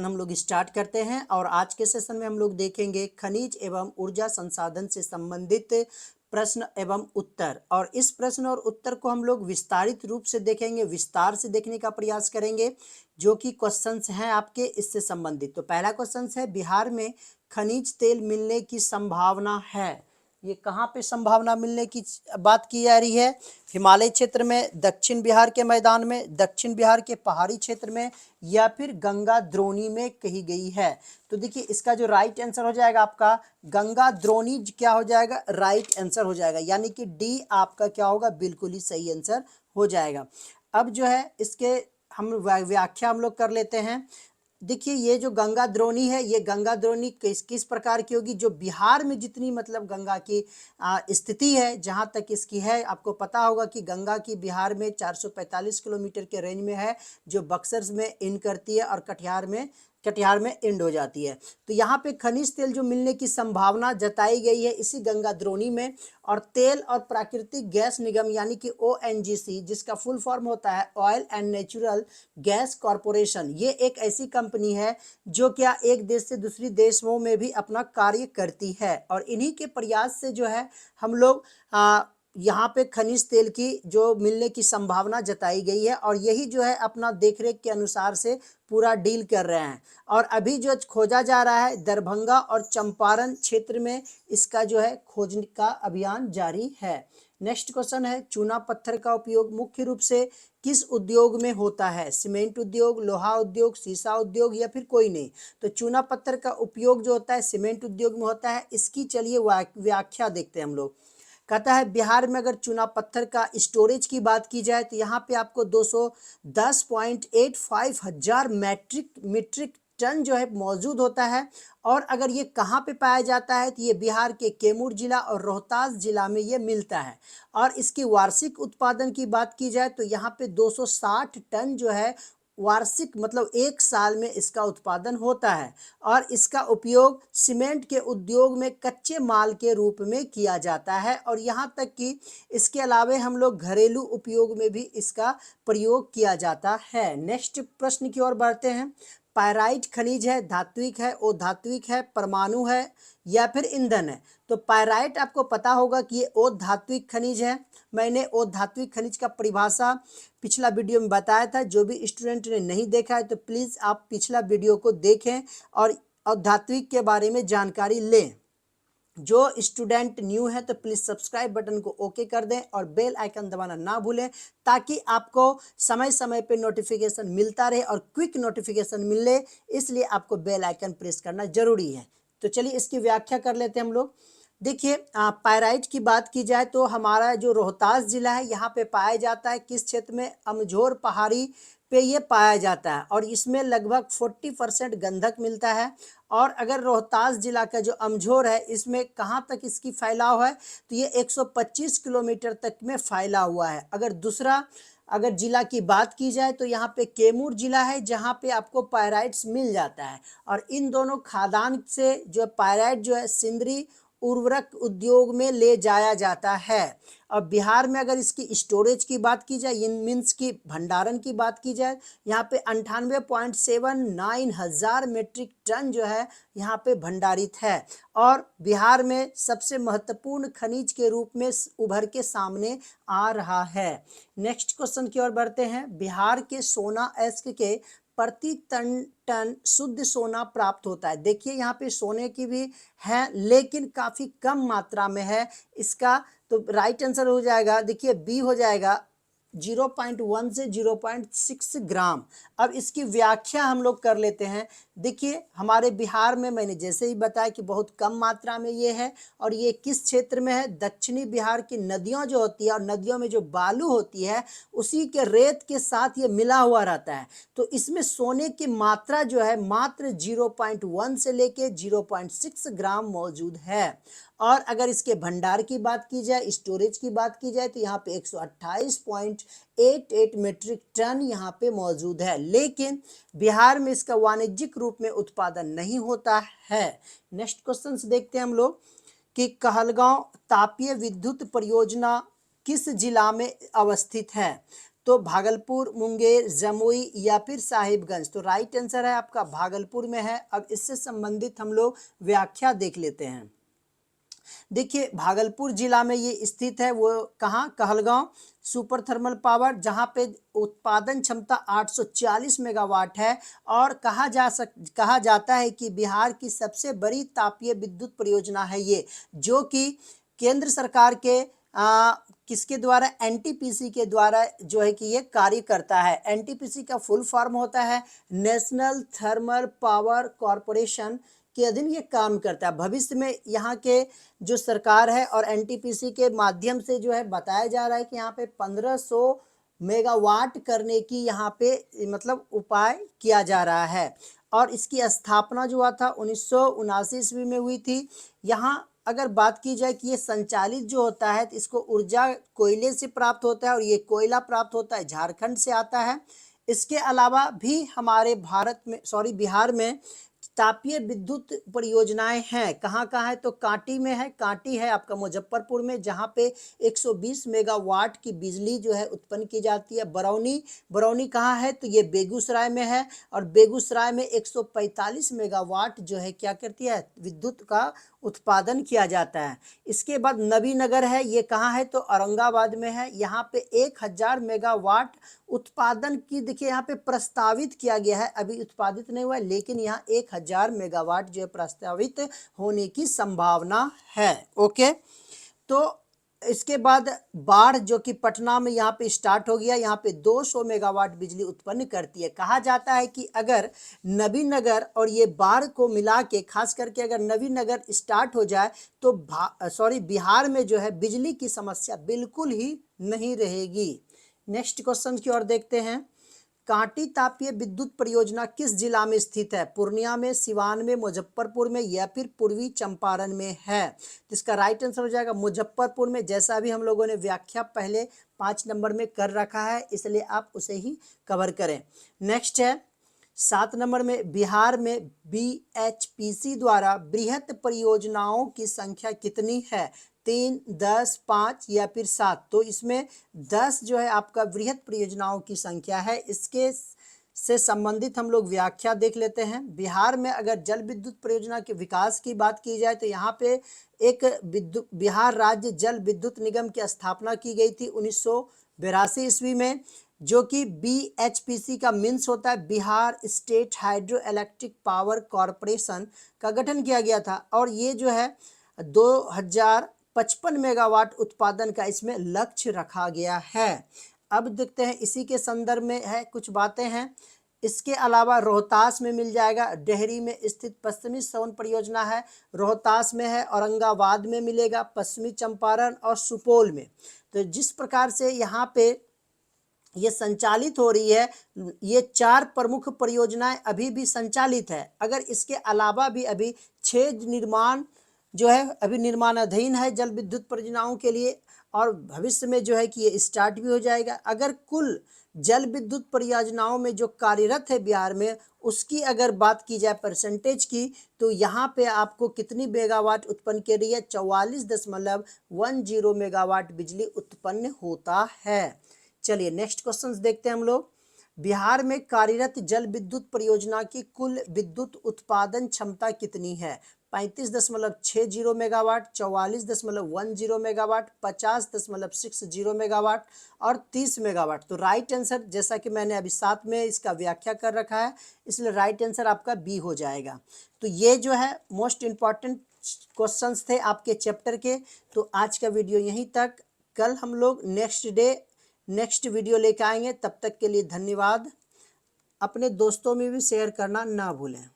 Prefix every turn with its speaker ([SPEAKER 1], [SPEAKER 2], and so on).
[SPEAKER 1] हम लोग स्टार्ट करते हैं। और आज के सेशन में हम लोग देखेंगे खनिज एवं ऊर्जा संसाधन से संबंधित प्रश्न एवं उत्तर। और इस प्रश्न और उत्तर को हम लोग विस्तारित रूप से देखेंगे, विस्तार से देखने का प्रयास करेंगे, जो कि क्वेश्चंस हैं आपके इससे संबंधित। तो पहला क्वेश्चन है, बिहार में खनिज तेल मिलने की संभावना है। ये कहाँ पे संभावना मिलने की बात की जा रही है? हिमालय क्षेत्र में, दक्षिण बिहार के मैदान में, दक्षिण बिहार के पहाड़ी क्षेत्र में, या फिर गंगा द्रोणी में कही गई है। तो देखिए इसका जो राइट आंसर हो जाएगा आपका गंगा द्रोणी क्या हो जाएगा? राइट आंसर हो जाएगा, यानी कि डी आपका क्या होगा? बिल्कुल ही सही आंसर हो जाएगा। अब जो है इसके हम व्याख्या हम लोग कर लेते हैं। देखिए ये जो गंगा द्रोणी है, ये गंगा द्रोणी किस किस प्रकार की होगी? जो बिहार में जितनी मतलब गंगा की स्थिति है, जहाँ तक इसकी है, आपको पता होगा कि गंगा की बिहार में 445 किलोमीटर के रेंज में है, जो बक्सर में इन करती है और कटिहार में एंड हो जाती है। तो यहाँ पे खनिज तेल जो मिलने की संभावना जताई गई है इसी गंगा द्रोणी में। और तेल और प्राकृतिक गैस निगम यानी कि ONGC, जिसका फुल फॉर्म होता है oil and natural gas corporation, ये एक ऐसी कंपनी है जो क्या एक देश से दूसरी देशों में भी अपना कार्य करती है। और इन्हीं के प्रयास से जो है हम लोग यहाँ पे खनिज तेल की जो मिलने की संभावना जताई गई है, और यही जो है अपना देखरेख के अनुसार से पूरा डील कर रहे हैं। और अभी जो खोजा जा रहा है दरभंगा और चंपारण क्षेत्र में, इसका जो है खोज का अभियान जारी है। नेक्स्ट क्वेश्चन है, चूना पत्थर का उपयोग मुख्य रूप से किस उद्योग में होता है? सीमेंट उद्योग, लोहा उद्योग, शीशा उद्योग, या फिर कोई नहीं? तो चूना पत्थर का उपयोग जो होता है सीमेंट उद्योग में होता है। इसकी चलिए व्याख्या देखते हैं हम लोग। कहता है बिहार में अगर चूना पत्थर का स्टोरेज की बात की जाए तो यहाँ पे आपको 210.85 हजार मीट्रिक टन जो है मौजूद होता है। और अगर ये कहाँ पे पाया जाता है तो ये बिहार के कैमूर जिला और रोहतास जिला में ये मिलता है। और इसकी वार्षिक उत्पादन की बात की जाए तो यहाँ पे 260 टन जो है वार्षिक मतलब एक साल में इसका उत्पादन होता है। और इसका उपयोग सीमेंट के उद्योग में कच्चे माल के रूप में किया जाता है। और यहाँ तक कि इसके अलावे हम लोग घरेलू उपयोग में भी इसका प्रयोग किया जाता है। नेक्स्ट प्रश्न की ओर बढ़ते हैं। पायराइट खनिज है, धात्विक है, अधात्विक है, परमाणु है, या फिर ईंधन है? तो पायराइट आपको पता होगा कि ये अधात्विक खनिज है। मैंने अधात्विक खनिज का परिभाषा पिछला वीडियो में बताया था। जो भी स्टूडेंट ने नहीं देखा है तो प्लीज़ आप पिछला वीडियो को देखें और अधात्विक के बारे में जानकारी लें। जो स्टूडेंट न्यू है तो प्लीज़ सब्सक्राइब बटन को ओके कर दें और बेल आइकन दबाना ना भूलें, ताकि आपको समय समय पे नोटिफिकेशन मिलता रहे और क्विक नोटिफिकेशन मिले, इसलिए आपको बेल आइकन प्रेस करना जरूरी है। तो चलिए इसकी व्याख्या कर लेते हैं हम लोग। देखिए पायराइट की बात की जाए तो हमारा जो रोहतास जिला है यहाँ पे पाया जाता है। किस क्षेत्र में? अमझोर पहाड़ी पे ये पाया जाता है। और इसमें लगभग 40% गंधक मिलता है। और अगर रोहतास जिला का जो अमझोर है इसमें कहाँ तक इसकी फैलाव है तो ये 125 किलोमीटर तक में फैला हुआ है। अगर जिला की बात की जाए तो यहाँ पे कैमूर जिला है जहाँ पे आपको पायराइट्स मिल जाता है। और इन दोनों खादान से जो पायराइट जो है सिंदरी उर्वरक उद्योग में ले जाया जाता है। और बिहार में अगर इसकी स्टोरेज की बात की जाए, इन मीन्स की भंडारण की बात की जाए, यहाँ पे 98.79 हजार मीट्रिक टन जो है यहाँ पे भंडारित है। और बिहार में सबसे महत्वपूर्ण खनिज के रूप में उभर के सामने आ रहा है। नेक्स्ट क्वेश्चन की ओर बढ़ते हैं। बिहार के सोना एस्क के प्रति टन शुद्ध सोना प्राप्त होता है। देखिए यहाँ पे सोने की भी है लेकिन काफ़ी कम मात्रा में है इसका। तो राइट आंसर हो जाएगा, देखिए बी हो जाएगा, 0.1 से 0.6 ग्राम। अब इसकी व्याख्या हम लोग कर लेते हैं। देखिए हमारे बिहार में मैंने जैसे ही बताया कि बहुत कम मात्रा में ये है। और ये किस क्षेत्र में है? दक्षिणी बिहार की नदियां जो होती है और नदियों में जो बालू होती है उसी के रेत के साथ ये मिला हुआ रहता है। तो इसमें सोने की मात्रा जो है मात्र 0.1 से लेके 0.6 ग्राम मौजूद है। और अगर इसके भंडार की बात की जाए, स्टोरेज की बात की जाए, तो यहाँ पे 128.88 मीट्रिक टन यहाँ पे मौजूद है। लेकिन बिहार में इसका वाणिज्यिक रूप में उत्पादन नहीं होता है। नेक्स्ट क्वेश्चन देखते हैं हम लोग कि कहलगांव तापीय विद्युत परियोजना किस जिला में अवस्थित है? तो भागलपुर, मुंगेर, जमुई या फिर साहिबगंज। तो राइट आंसर है आपका भागलपुर में है। अब इससे संबंधित हम लोग व्याख्या देख लेते हैं। देखिए भागलपुर जिला में ये स्थित है, वो कहाँ, कहलगांव सुपर थर्मल पावर, जहाँ पे उत्पादन क्षमता 840 मेगावाट है। और कहा जाता है कि बिहार की सबसे बड़ी तापीय विद्युत परियोजना है ये, जो कि केंद्र सरकार के किसके द्वारा, एनटीपीसी के द्वारा जो है कि ये कार्य करता है। एनटीपीसी का फुल फॉर्म होता है नेशनल थर्मल पावर कॉरपोरेशन के अधीन ये काम करता है। भविष्य में यहाँ के जो सरकार है और एनटीपीसी के माध्यम से जो है बताया जा रहा है कि यहाँ पे 1500 मेगावाट करने की यहाँ पे मतलब उपाय किया जा रहा है। और इसकी स्थापना जो हुआ था 1979 ईस्वी में हुई थी। यहाँ अगर बात की जाए कि ये संचालित जो होता है तो इसको ऊर्जा कोयले से प्राप्त होता है, और ये कोयला प्राप्त होता है झारखंड से आता है। इसके अलावा भी हमारे बिहार में तापीय विद्युत परियोजनाएं हैं। कहाँ कहाँ है, तो कांटी में है, कांटी है आपका मुजफ्फरपुर में, जहाँ पे 120 मेगावाट की बिजली जो है उत्पन्न की जाती है। बरौनी कहाँ है, तो ये बेगूसराय में है, और बेगूसराय में 145 मेगावाट जो है क्या करती है, विद्युत का उत्पादन किया जाता है। इसके बाद नबीनगर है, ये कहाँ है, तो औरंगाबाद में है। यहाँ पे 1000 मेगावाट उत्पादन की देखिए यहाँ पे प्रस्तावित किया गया है, अभी उत्पादित नहीं हुआ है, लेकिन यहाँ 1000 मेगावाट जो है प्रस्तावित होने की संभावना है। ओके, तो इसके बाद बाढ़ जो कि पटना में यहाँ पे स्टार्ट हो गया, यहाँ पे 200 मेगावाट बिजली उत्पन्न करती है। कहा जाता है कि अगर नबीनगर और ये बाढ़ को मिला के, खास करके अगर नबीनगर स्टार्ट हो जाए तो बिहार में जो है बिजली की समस्या बिल्कुल ही नहीं रहेगी। नेक्स्ट क्वेश्चन की ओर देखते हैं। कांटी तापीय विद्युत परियोजना किस जिला में स्थित है, पूर्णिया में, सिवान में, मुजफ्फरपुर में या फिर पूर्वी चंपारण में है। तो इसका राइट आंसर हो जाएगा मुजफ्फरपुर में, जैसा भी हम लोगों ने व्याख्या पहले 5 नंबर में कर रखा है, इसलिए आप उसे ही कवर करें। नेक्स्ट है 7 नंबर में, बिहार में बीएचपीसी द्वारा बृहत परियोजनाओं की संख्या कितनी है, 3, 10, 5 या फिर 7। तो इसमें 10 जो है आपका बृहत परियोजनाओं की संख्या है। इसके से संबंधित हम लोग व्याख्या देख लेते हैं। बिहार में अगर जल विद्युत परियोजना के विकास की बात की जाए तो यहाँ पे एक बिहार राज्य जल विद्युत निगम की स्थापना की गई थी 1982 ईस्वी में, जो कि बीएचपीसी का मीन्स होता है Bihar state hydro electric power corporation का गठन किया गया था। और ये जो है 2055 मेगावाट उत्पादन का इसमें लक्ष्य रखा गया है। अब देखते हैं इसी के संदर्भ में है कुछ बातें हैं। इसके अलावा रोहतास में मिल जाएगा, डेहरी में स्थित पश्चिमी सवन परियोजना है, रोहतास में है, औरंगाबाद में मिलेगा, पश्चिमी चंपारण और सुपौल में। तो जिस प्रकार से यहाँ पे ये संचालित हो रही है, ये 4 प्रमुख परियोजनाएं अभी भी संचालित है। अगर इसके अलावा भी अभी 6 निर्माण जो है अभी निर्माणाधीन है जल विद्युत परियोजनाओं के लिए, और भविष्य में जो है कि ये स्टार्ट भी हो जाएगा। अगर कुल जल विद्युत परियोजनाओं में जो कार्यरत है बिहार में, उसकी अगर बात की जाए परसेंटेज की, तो यहाँ पे आपको कितनी मेगावाट उत्पन्न कर रही है, 44.10 मेगावाट बिजली उत्पन्न होता है। चलिए नेक्स्ट क्वेश्चन देखते हैं हम लोग। बिहार में कार्यरत जल विद्युत परियोजना की कुल विद्युत उत्पादन क्षमता कितनी है, 35.60 मेगावाट, 44.10 मेगावाट, 50.60 मेगावाट और 30 मेगावाट। तो राइट आंसर, जैसा कि मैंने अभी साथ में इसका व्याख्या कर रखा है, इसलिए राइट आंसर आपका बी हो जाएगा। तो ये जो है मोस्ट इम्पॉर्टेंट क्वेश्चंस थे आपके चैप्टर के। तो आज का वीडियो यहीं तक, कल हम लोग नेक्स्ट वीडियो लेकर आएंगे। तब तक के लिए धन्यवाद। अपने दोस्तों में भी शेयर करना ना भूलें।